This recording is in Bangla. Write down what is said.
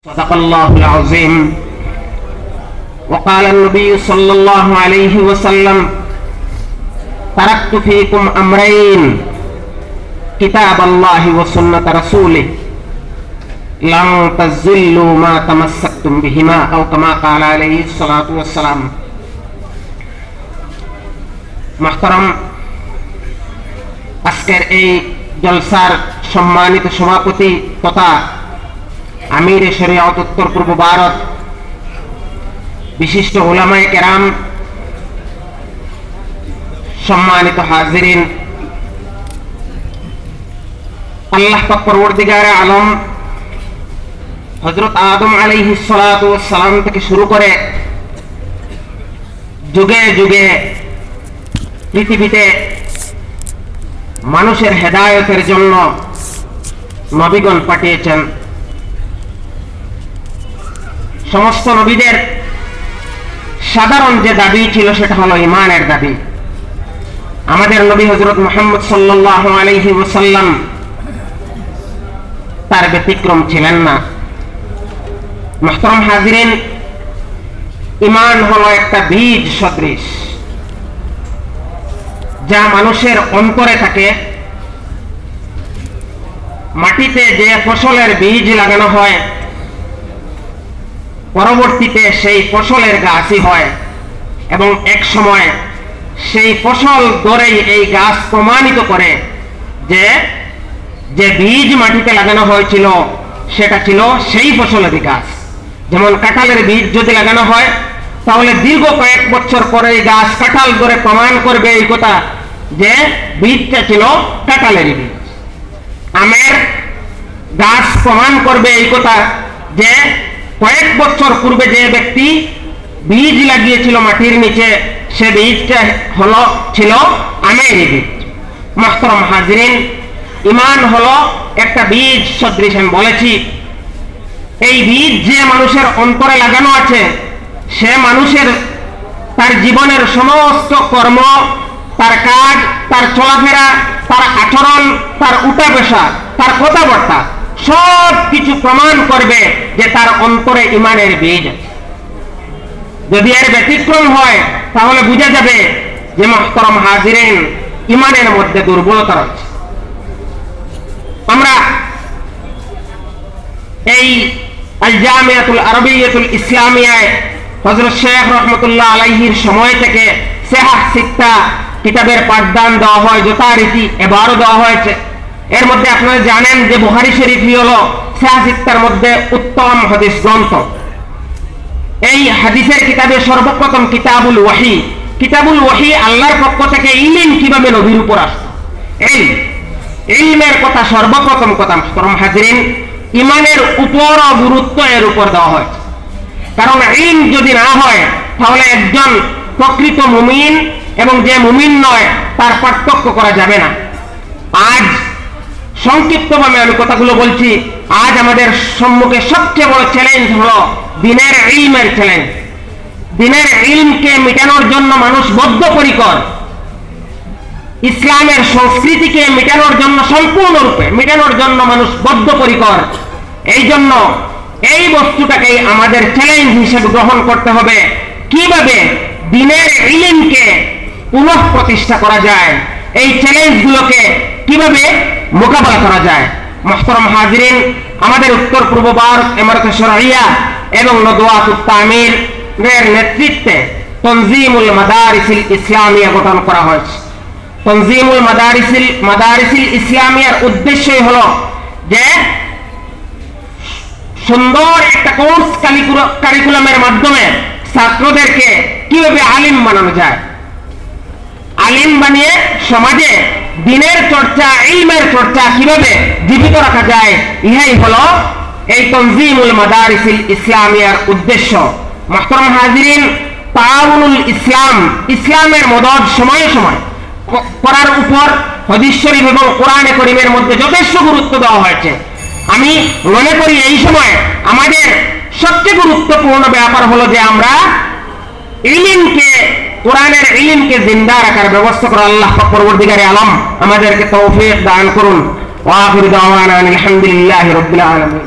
صدق الله العظيم. وقال النبي صلى الله عليه وسلم: تركت فيكم أمرين كتاب الله وسنة رسوله لن تزلوا ما تمسكتم بهما أو كما قال عليه الصلاة والسلام. محترم আজকের এই জলসার সম্মানিত সভাপতি তথা আমির শরিয়ত উত্তর পূর্ব ভারত, বিশিষ্ট উলামায়ে কেরাম, সম্মানিত হাজিরিন, আল্লাহ পাক পরওয়ারদিগারে আলম হযরত আদম আলাইহিস সালাতু ওয়াস সালাম থেকে শুরু করে যুগে যুগে পৃথিবীতে মানুষের হেদায়েতের জন্য নবীগণ পাঠিয়েছেন। সমস্ত নবীদের সাধারণ যে দাবি ছিল সেটা হলো ঈমানের দাবি। আমাদের নবী হযরত মুহাম্মদ সাল্লাল্লাহু আলাইহি ওয়াসাল্লাম তার ব্যতিক্রম ছিলেন না। মুহতারাম হাজিরিন, ঈমান হলো একটা বীজ সদৃশ যা মানুষের অন্তরে থাকে। মাটিতে যে ফসলের বীজ লাগানো হয়, পরবর্তীতে সেই ফসলের গাছই হয় এবং এক সময় সেই ফসল ধরেই এই গাছ প্রমাণিত করে যে যে বীজ মাটিতে লাগানো হয়েছিল সেটা ছিল সেই ফসলেরই গাছ। যেমন কাঁঠালের বীজ যদি লাগানো হয় তাহলে দীর্ঘ কয়েক বছর পরে এই গাছ কাঁঠাল ধরে প্রমাণ করবে এই কথা যে বীজটা ছিল কাঁঠালেরই বীজ। আমের গাছ প্রমাণ করবে এই কথা যে কয়েক বছর পূর্বে যে ব্যক্তি বীজ লাগিয়েছিল মাটির নিচে সে বীজটা ছিল আমের বীজ। মুহতারাম হাজিরিন, ঈমান হলো একটা বীজ সদৃশ। আমি বলেছি এই বীজ যে মানুষের অন্তরে লাগানো আছে সে মানুষের তার জীবনের সমস্ত কর্ম, তার কাজ, তার চলাফেরা, তার আচরণ, তার উঠা বসা, তার কথাবার্তা সব কিছু প্রমাণ করবে যে তার অন্তরে ঈমানের বীজ আছে। যদি এর ব্যতিক্রম হয় তাহলে বোঝা যাবে যে মুহতারাম হাজিরিন ঈমানের মধ্যে দুর্বলতা রয়েছে। আমরা এই আল জামিয়াতুল আরবিয়াতুল ইসলামিয়ায় হযরত শেখ রহমতুল্লাহ আলাইহির সময় থেকে সিহাহ সিত্তা কিতাবের পাঠদান দেওয়া হয়, যথারীতি এবারও দেওয়া হয়েছে। এর মধ্যে আপনারা জানেন যে বুখারী শরীফই হলো সিহাহ সিত্তার মধ্যে উত্তম হাদিস গ্রন্থ। এই হাদিসের কিতাবে সর্বপ্রথম কিতাবুল ওয়াহি। কিতাবুল ওয়াহি আল্লাহর পক্ষ থেকে ইলম কিভাবে নবীর উপর আসতো, এই ইলমের কথা সর্বপ্রথম কথা। মুহতারাম হাজিরিন, ঈমানের উপর গুরুত্ব এর উপর দেওয়া হয়। কারণ ইলম যদি না হয় তাহলে একজন প্রকৃত মুমিন এবং যে মুমিন নয় তার পার্থক্য করা যাবে না। আজ সংক্ষিপ্তভাবে আমি কথাগুলো বলছি। আজ আমাদের সম্মুখে সবচেয়ে বড় চ্যালেঞ্জ হলো দ্বীনের ইলমের চ্যালেঞ্জ। দ্বীনের ইলমকে মেটানোর জন্য মানুষ বদ্ধপরিকর। ইসলামের সংস্কৃতিকে মেটানোর জন্য, সম্পূর্ণরূপে মেটানোর জন্য মানুষ বদ্ধপরিকর। এই জন্য এই বস্তুটাকে আমাদের চ্যালেঞ্জ হিসেবে গ্রহণ করতে হবে। কিভাবে দ্বীনের ইলমকে পুনঃ প্রতিষ্ঠা করা যায়, এই চ্যালেঞ্জগুলোকে কিভাবে মোকাবেলা করা যায়। মুহতারাম হাজিরিন, আমাদের উত্তর পূর্ব ভারত ইমারতে শরঈয়া এবং নদওয়াতুত তামির এর নেতৃত্বে তনজিমুল মাদারিসিল ইসলামিয়া গঠন করা হয়েছে। তনজিমুল মাদারিসিল ইসলামিয়ার উদ্দেশ্যই হলো যে সুন্দর একটা কোর্স কারিকুলামের মাধ্যমে ছাত্রদেরকে কিভাবে আলিম বানানো যায়, আলিম বানিয়ে সমাজে দ্বীনের চর্চা, ইলমের চর্চা কিভাবে জীবিত রাখা যায়, ইহাই হলো এই তনজিমুল মাদারিসিল ইসলামিয়ার উদ্দেশ্য। মুহতারাম হাজিরিন, তাআউনুল ইসলাম, ইসলামের মদদ সময়ে সময়ে করার উপর হাদিস শরীফ এবং কোরআনে কারীমের মধ্যে যথেষ্ট গুরুত্ব দেওয়া হয়েছে। আমি মনে করি এই সময় আমাদের সবচেয়ে গুরুত্বপূর্ণ ব্যাপার হলো যে আমরা ইলমকে, কোরআনের ইলমকে জিন্দা রাখার ব্যবস্থা করে। আল্লাহ পাক পরওয়ারদিগারে আলম আমাদেরকে তৌফিক দান করুন। ওয়া আখিরু দাওয়ানা আলহামদুলিল্লাহি রাব্বিল আলামিন।